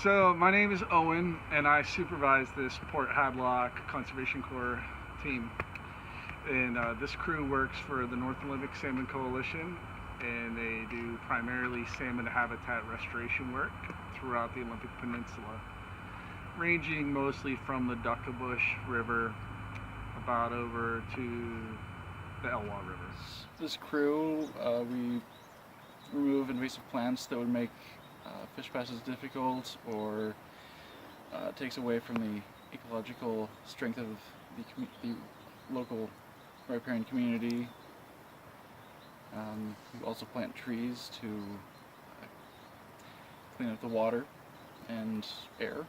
So my name is Owen, and I supervise this Port Hadlock Conservation Corps team. And this crew works for the North Olympic Salmon Coalition, and they do primarily salmon habitat restoration work throughout the Olympic Peninsula, ranging mostly from the Duckabush River about over to the Elwha River. This crew, we remove invasive plants that would make fish passes difficult or takes away from the ecological strength of the local riparian community. We also plant trees to clean up the water and air,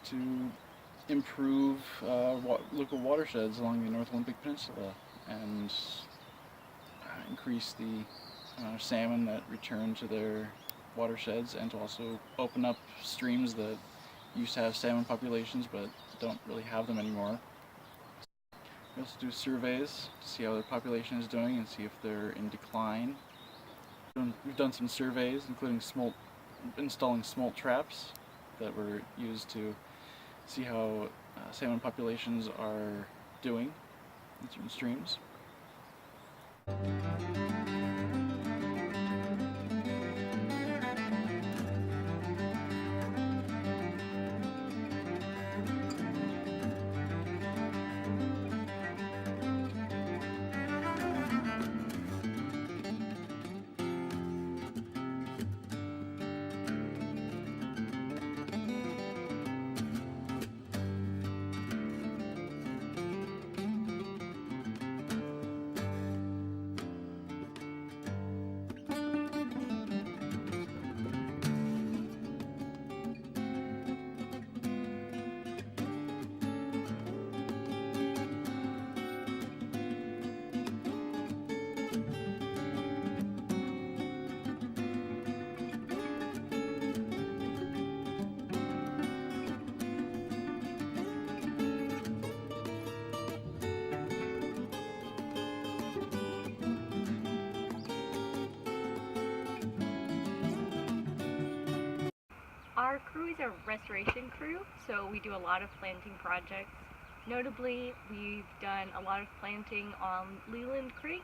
to improve local watersheds along the North Olympic Peninsula and increase the salmon that return to their watersheds, and to also open up streams that used to have salmon populations but don't really have them anymore. We also do surveys to see how their population is doing and see if they're in decline. We've done some surveys, including installing smolt traps that were used to see how salmon populations are doing in certain streams. Our crew is a restoration crew, so we do a lot of planting projects. Notably, we've done a lot of planting on Leland Creek,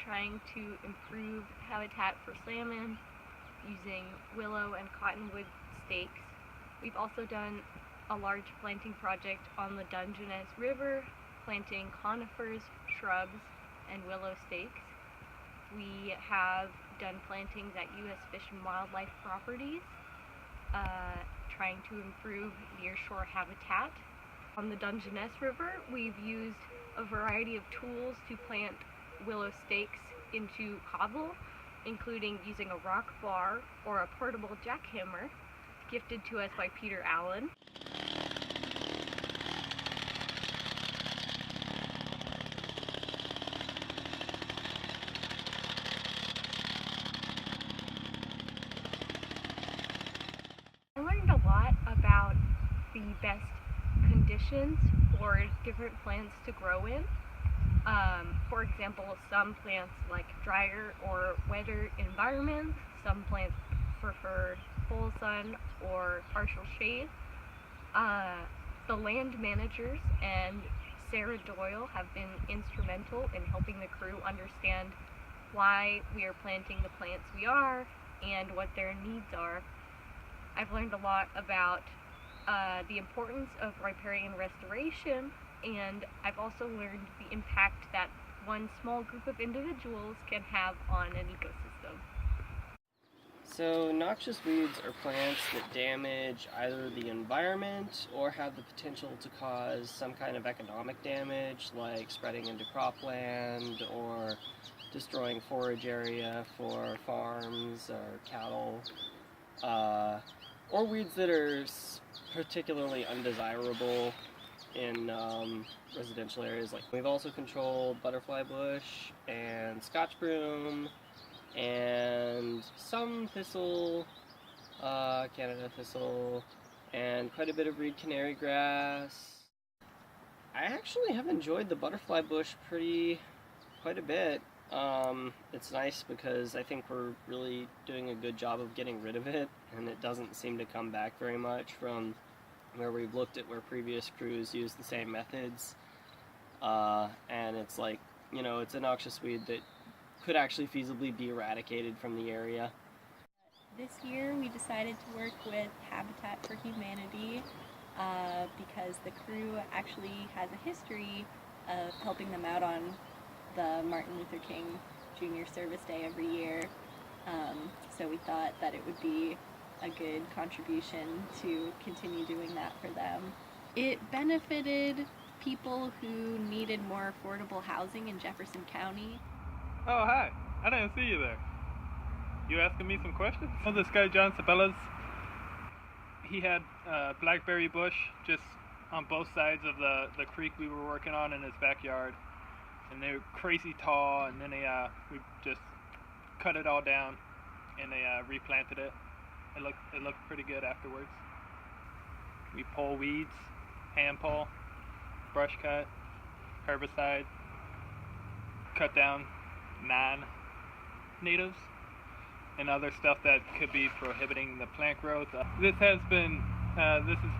trying to improve habitat for salmon using willow and cottonwood stakes. We've also done a large planting project on the Dungeness River, planting conifers, shrubs, and willow stakes. We have done plantings at U.S. Fish and Wildlife properties, trying to improve nearshore habitat. On the Dungeness River, we've used a variety of tools to plant willow stakes into cobble, including using a rock bar or a portable jackhammer gifted to us by Peter Allen. I learned a lot about the best conditions for different plants to grow in. For example, some plants like drier or wetter environments, some plants prefer full sun or partial shade. The land managers and Sarah Doyle have been instrumental in helping the crew understand why we are planting the plants we are and what their needs are. I've learned a lot about the importance of riparian restoration, and I've also learned the impact that one small group of individuals can have on an ecosystem. So noxious weeds are plants that damage either the environment or have the potential to cause some kind of economic damage, like spreading into cropland or destroying forage area for farms or cattle, or weeds that are particularly undesirable in residential areas. Like, we've also controlled butterfly bush and scotch broom and some thistle, Canada thistle, and quite a bit of reed canary grass. I actually have enjoyed the butterfly bush quite a bit. It's nice because I think we're really doing a good job of getting rid of it, and it doesn't seem to come back very much from where we've looked at where previous crews used the same methods. And it's like, you know, it's a noxious weed that could actually feasibly be eradicated from the area. This year we decided to work with Habitat for Humanity because the crew actually has a history of helping them out on the Martin Luther King Jr. Service Day every year. So we thought that it would be a good contribution to continue doing that for them. It benefited people who needed more affordable housing in Jefferson County. Oh, hi. I didn't see you there. You asking me some questions? Oh, this guy, John Sabellas, he had blackberry bush just on both sides of the creek we were working on in his backyard. And they were crazy tall, and then we just cut it all down, and they replanted it. It looked pretty good afterwards. We pull weeds, hand pull, brush cut, herbicide, cut down non-natives, and other stuff that could be prohibiting the plant growth. This has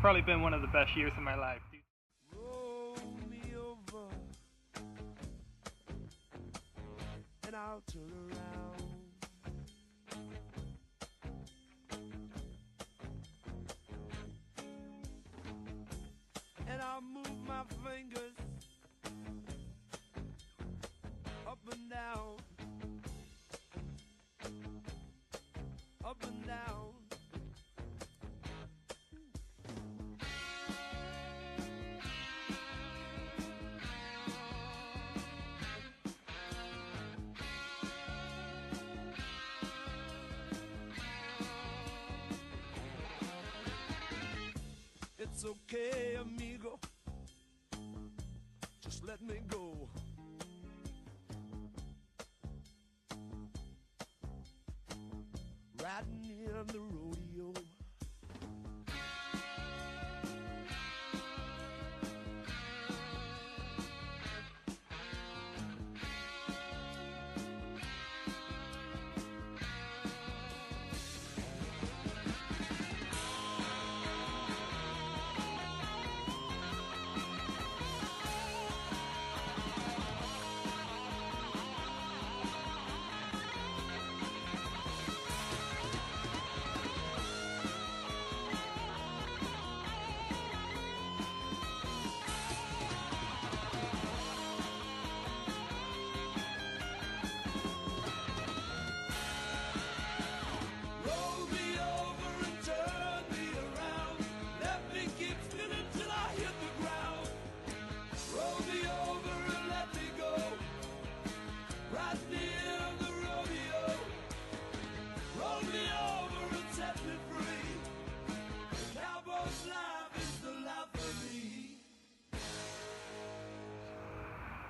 probably been one of the best years of my life. And I'll turn around. And I'll move my fingers up and down, up and down. It's okay, amigo, just let me go. Riding in the rodeo.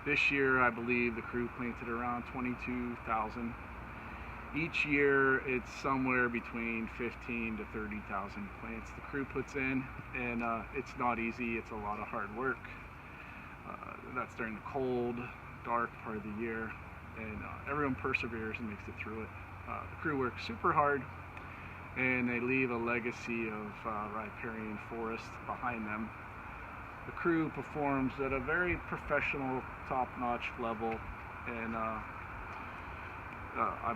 This year, I believe the crew planted around 22,000. Each year, it's somewhere between 15 to 30,000 plants the crew puts in, and it's not easy. It's a lot of hard work. That's during the cold, dark part of the year, and everyone perseveres and makes it through it. The crew works super hard, and they leave a legacy of riparian forest behind them. The crew performs at a very professional, top-notch level, and I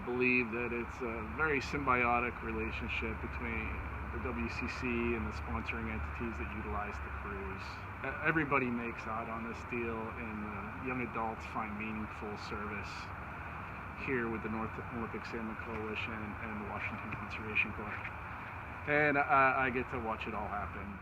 believe that it's a very symbiotic relationship between the WCC and the sponsoring entities that utilize the crews. Everybody makes out on this deal, and the young adults find meaningful service here with the North Olympic Salmon Coalition and the Washington Conservation Corps. And I get to watch it all happen.